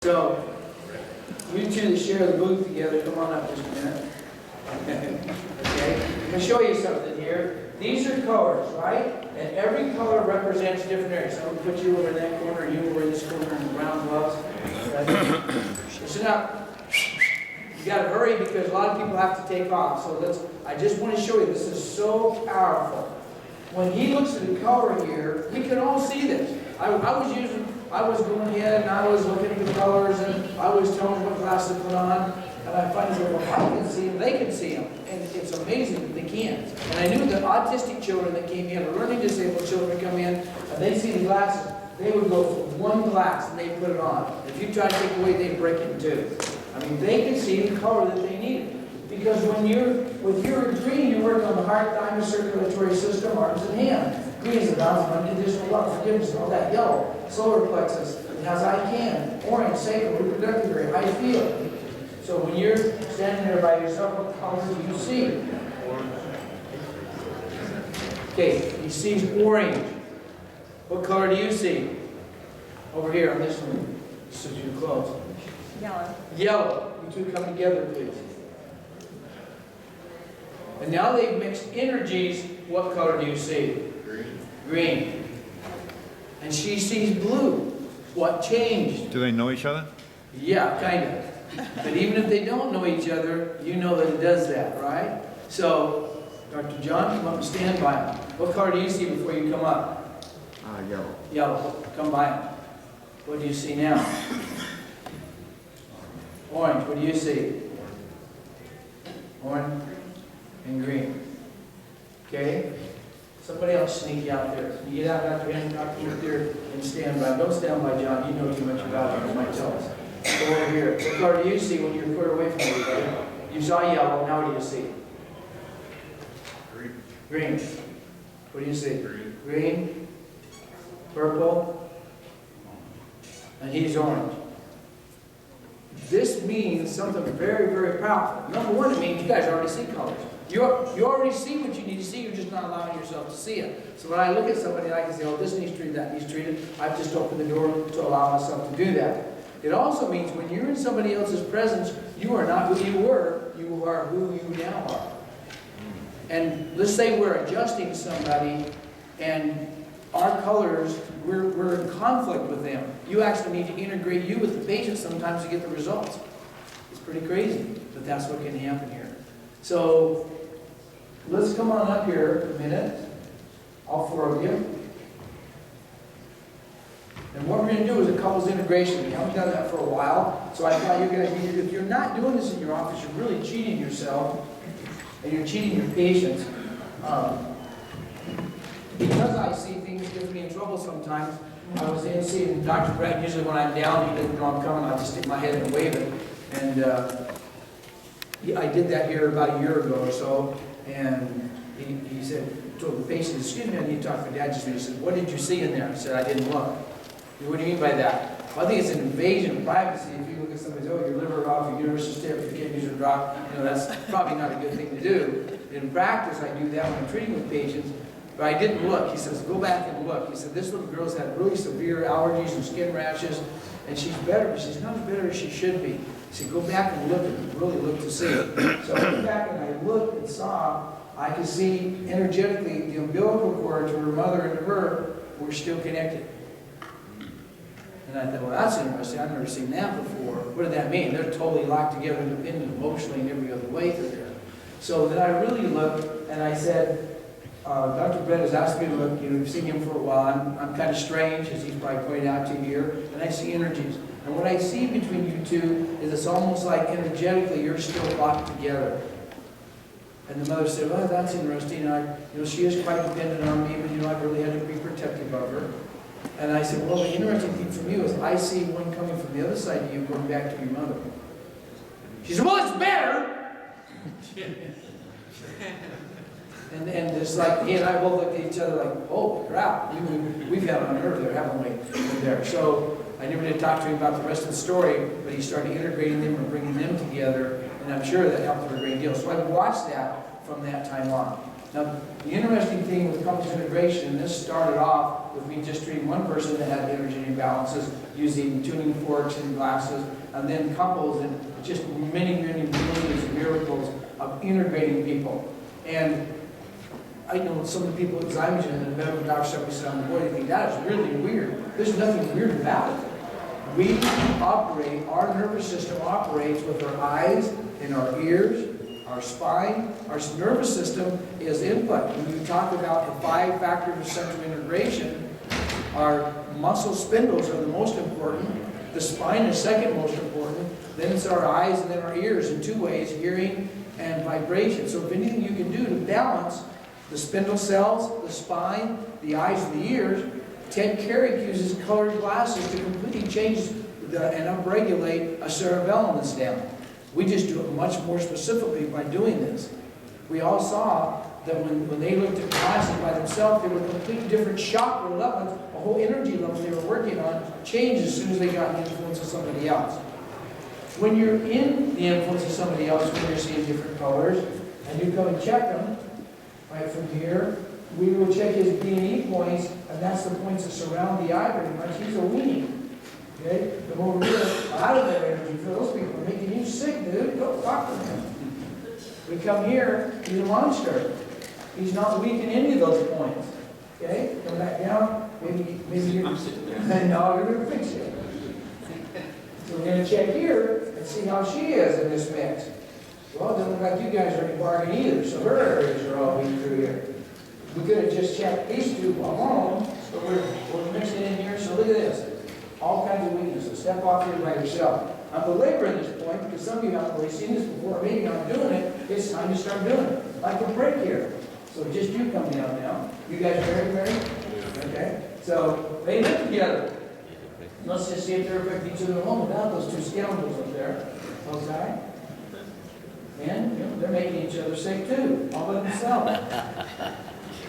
So, you two that share the booth together, come on up just a minute. Okay, I'm going to show you something here. These are colors, right? And every color represents different areas. So I'm going to put you over in that corner, you over in this corner in the brown gloves. Right? Listen up. You got to hurry because a lot of people have to take off. So I just want to show you, this is so powerful. When he looks at the color here, we can all see this. I was going ahead and I was looking at the colors and I was telling them what glasses to put on. And I finally said, well, I can see them, they can see them. And it's amazing that they can. And I knew that autistic children that came in, or learning disabled children come in, and they see the glasses, they would go for one glass and they put it on. If you try to take away, they'd break it in two. I mean, they can see the color that they need. Because with your green, you work on the heart, thymus, circulatory system, arms and hands. Green is about unconditional love, forgiveness, and all that. Yellow, solar plexus, it has I can. Orange, sacral, reproductive area, I feel. So when you're standing there by yourself, what color do you see? Okay, he sees orange. What color do you see? Over here on this one. This is too close. Yellow. Yellow. You two come together, please. And now they've mixed energies. What color do you see? Green. Green. And she sees blue. What changed? Do they know each other? Yeah, kind of. But even if they don't know each other, you know that it does that, right? So, Dr. John, come up and stand by him. What color do you see before you come up? Yellow. Yellow. Come by him. What do you see now? Orange. What do you see? Orange and green. Okay? Somebody else sneak out there. You get out, Dr. Hancock, up there and stand by. Don't stand by John. You know too much about him. You might tell us. Go over here. What color do you see when you're further away from everybody? You saw yellow. Now what do you see? Green. Green. What do you see? Green. Green. Purple. And he's orange. This means something very, very powerful. Number one, it means you guys already see colors. You already see what you need to see, you're just not allowing yourself to see it. So when I look at somebody and I can say, oh, this needs treated, that needs treated, I've just opened the door to allow myself to do that. It also means when you're in somebody else's presence, you are not who you were, you are who you now are. And let's say we're adjusting somebody and our colors, we're in conflict with them. You actually need to integrate you with the patient sometimes to get the results. It's pretty crazy, but that's what can happen here. So let's come on up here a minute, all four of you. And what we're going to do is a couples integration. We haven't done that for a while, so I thought you're going to, if you're not doing this in your office, you're really cheating yourself, and you're cheating your patients. Because I see things get me in trouble sometimes. I was in seeing Dr. Brett. Usually when I'm down, he doesn't know I'm coming. I just stick my head in and wave it. And I did that here about a year ago or so. And he said, told the patient, excuse me, I need to talk to Dad just a minute. He said, what did you see in there? I said, I didn't look. What do you mean by that? Well, I think it's an invasion of privacy. If you look at somebody's, oh, your liver off, your uterus is stiff, your kidneys are dropped, that's probably not a good thing to do. In practice, I do that when I'm treating with patients, but I didn't look. He says, go back and look. He said, this little girl's had really severe allergies and skin rashes, and she's better, but she's not as better as she should be. He said, go back and look and really look to see. So I went back and I looked and saw, I could see energetically the umbilical cord to her mother and to her were still connected. And I thought, well, that's interesting. I've never seen that before. What did that mean? They're totally locked together, independent, emotionally, and every other way through there. So then I really looked, and I said, Dr. Brett has asked me to look. You've seen him for a while. I'm kind of strange, as he's probably pointed out to you here, and I see energies. And what I see between you two is it's almost like energetically you're still locked together. And the mother said, well, that's interesting. She is quite dependent on me, but I've really had to be protective of her. And I said, well, the interesting thing from you is I see one coming from the other side of you going back to your mother. She said, well, it's better. and it's like he and I both looked at each other like, oh, crap. We've had on her there, haven't we? There. So I never did talk to him about the rest of the story, but he started integrating them and bringing them together. And I'm sure that helped her a great deal. So I've watched that from that time on. Now, the interesting thing with couples integration, and this started off with me just treating one person that had energy imbalances using tuning forks and glasses, and then couples, and just many, many millions of miracles of integrating people. And I know some of the people at Zymogen and the medical doctors that we sit on the board, they think that is really weird. There's nothing weird about it. We operate, our nervous system operates with our eyes and our ears, our spine. Our nervous system is input. When you talk about the 5 factors of central integration, our muscle spindles are the most important. The spine is second most important. Then it's our eyes and then our ears in 2 ways, hearing and vibration. So if anything you can do to balance the spindle cells, the spine, the eyes, and the ears, Ted Carrick uses colored glasses to completely change and upregulate a cerebellum that's down. We just do it much more specifically by doing this. We all saw that when they looked at glasses by themselves, they were completely different chakra levels, a whole energy level they were working on changed as soon as they got in the influence of somebody else. When you're in the influence of somebody else, when you're seeing different colors, and you come and check them, right from here, we will check his B&E points, and that's the points that surround the eye pretty much. He's a weenie. Okay? Come over here, out of that energy. For those people are making you sick, dude. Don't talk to him. We come here, he's a monster. He's not weak in any of those points. Okay? Come back down. Maybe you're... I'm sitting there. No, you're going to fix it. So we're going to check here and see how she is in this mix. Well, it doesn't look like you guys are any bargain either, so her areas are all weak through here. We could have just checked these 2 alone, but we're mixing in here, so look at this. All kinds of weaknesses. Step off here by yourself. I'm belaboring this point because some of you haven't really seen this before. Maybe I'm doing it. It's time to start doing it. Like a break here. So just you come down now. You guys married? Okay. So they live together. Let's just see if they're affecting each other alone without those 2 scoundrels up there. Okay? And you know, they're making each other sick too, all by themselves.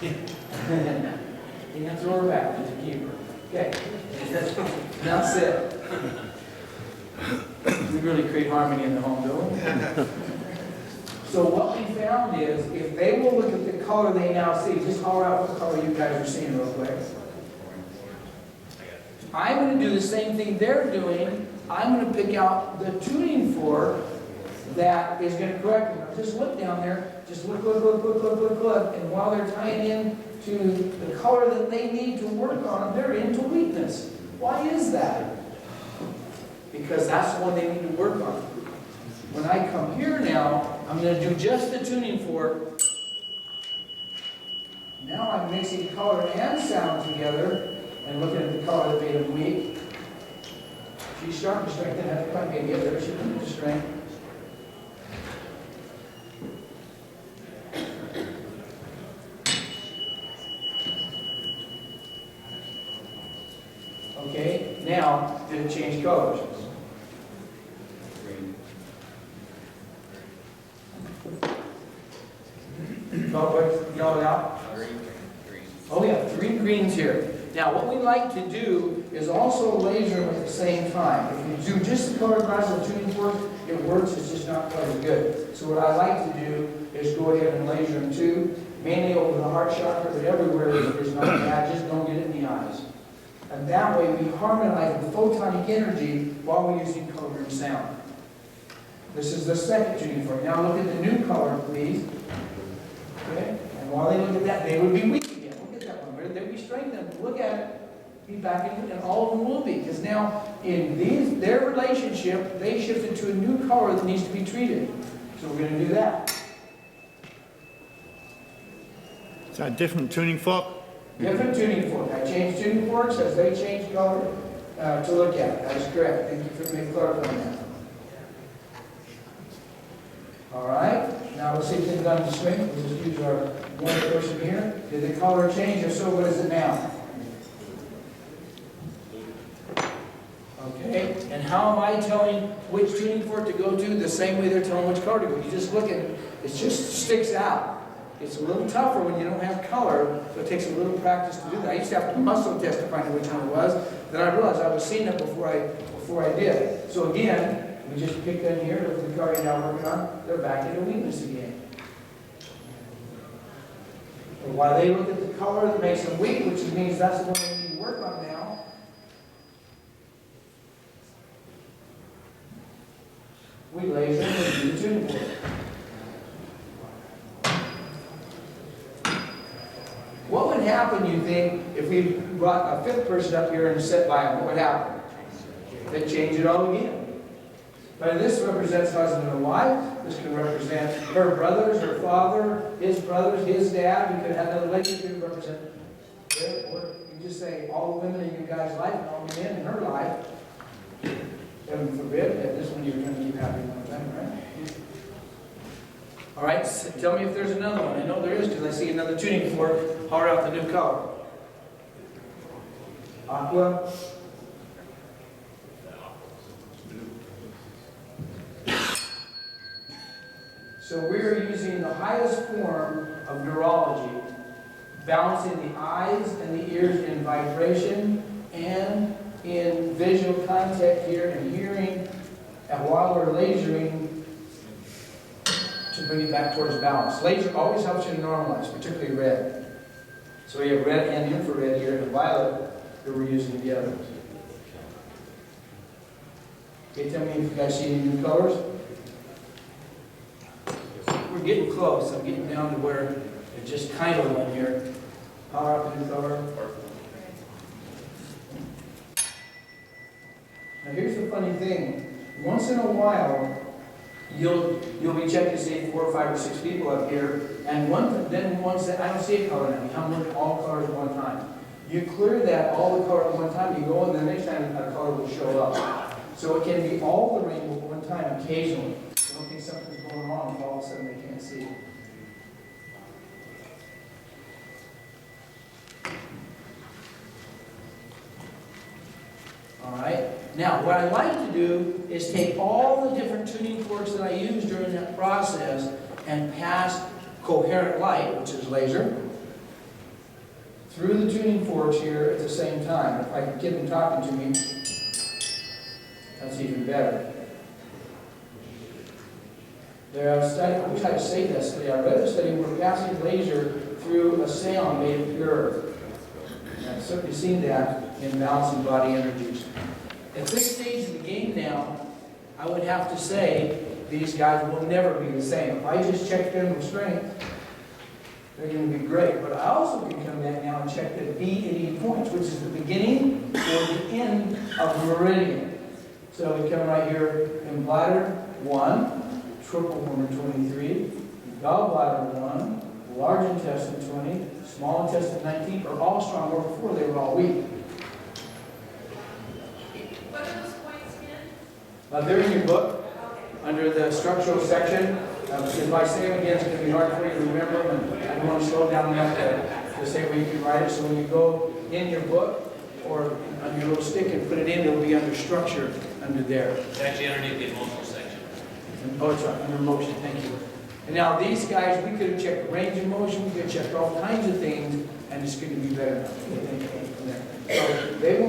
You can throw her back, just keep her. Okay. Now sit. We really create harmony in the home, don't we? So what we found is, if they will look at the color they now see, just holler out what color you guys are seeing real quick. I'm going to do the same thing they're doing. I'm going to pick out the tuning fork that is going to correct them. Just look down there. Just look. And while they're tying in to the color that they need to work on, they're into weakness. Why is that? Because that's the one they need to work on. When I come here now, I'm going to do just the tuning fork. Now I'm mixing color and sound together and looking at the color that made them weak. She's starting to strengthen. Hasn't quite made it there. She's moving to strength. Okay, now did it change colors? Yell it out. Oh, we have 3 greens here. Now, what we like to do is also laser them at the same time. If you do just the color glass of tuning fork, it works. It's just not quite as good. So what I like to do is go ahead and laser them too, mainly over the heart chakra, but everywhere is not bad. Just don't get it in the eyes. And that way we harmonize the photonic energy while we're using color and sound. This is the second tuning fork. Now look at the new color, please. Okay? And while they look at that, they would be weak again. Look at that one. They'd be strengthened. Look at it. Be back in, and all of them will be. Because now, in their relationship, they shifted to a new color that needs to be treated. So we're going to do that. Is that a different tuning fork? Different tuning fork. I changed tuning forks as they change color to look at. That is correct. Thank you for clarifying that. All right. Now let's see if they've done the swing. We'll just use our one person here. Did the color change? If so, what is it now? Okay. And how am I telling which tuning fork to go to? The same way they're telling which color to go. You just look at it. It just sticks out. It's a little tougher when you don't have color, so it takes a little practice to do that. I used to have to muscle test to find out which one it was. Then I realized I was seeing it before I did. So again, we just pick them here, look at the color you're now working on, they're back into weakness again. But while they look at the color that makes them weak, which means that's the one we need to work on now, we laser and do the tuning fork. What would happen, you think, if we brought a fifth person up here and sat by them? What would happen? They'd change it all again. But this represents husband and wife. This can represent her brothers, her father, his brothers, his dad. You could have another lady who could represent their, or you just say all the women in your guy's life and all the men in her life. Heaven forbid that this one you're going to keep happy one time, right? All right, so tell me if there's another one. I know there is because I see another tuning fork power out the new color. Aqua. So we're using the highest form of neurology, balancing the eyes and the ears in vibration and in visual contact here and hearing, and while we're lasering, to bring it back towards balance. Laser always helps you to normalize, particularly red. So we have red and infrared here, and violet that we're using together. Okay, tell me if you guys see any new colors. We're getting close. I'm getting down to where it's just kind of one here. Power up the new color. Now here's the funny thing. Once in a while, you'll be checking, say, 4 or 5 or 6 people up here, and then once I don't see a color now. I'm looking at all colors at one time. You clear that all the color at one time, you go, and the next time a color will show up. So it can be all the rainbow at one time occasionally. You don't think something's going on, and all of a sudden they can't see. All right. Now, what I like to do is take all the different tuning forks that I use during that process and pass coherent light, which is laser, through the tuning forks here at the same time. If I can get them talking to me, that's even better. There are studies, I wish I could say that study. I read a study where passing laser through a sound made it purer. And I've certainly seen that in balancing body energies. At this stage of the game now, I would have to say these guys will never be the same. If I just check them strength, they're going to be great. But I also can come back now and check the B and E points, which is the beginning or the end of the meridian. So we come right here in bladder 1, triple hormone 23, gallbladder 1, large intestine 20, small intestine 19 are all strong, or before they were all weak. What are those points again? They're in your book, under the structural section. If I say them again, it's going to be hard for you to remember them, and I don't want to slow down enough to say where you can write it. So when you go in your book, or on your little stick and put it in, it'll be under structure, under there. It's actually underneath the emotional section. Oh, it's right, under motion, thank you. And now these guys, we could have checked range of motion, we could have checked all kinds of things, and it's going to be better now. So they won't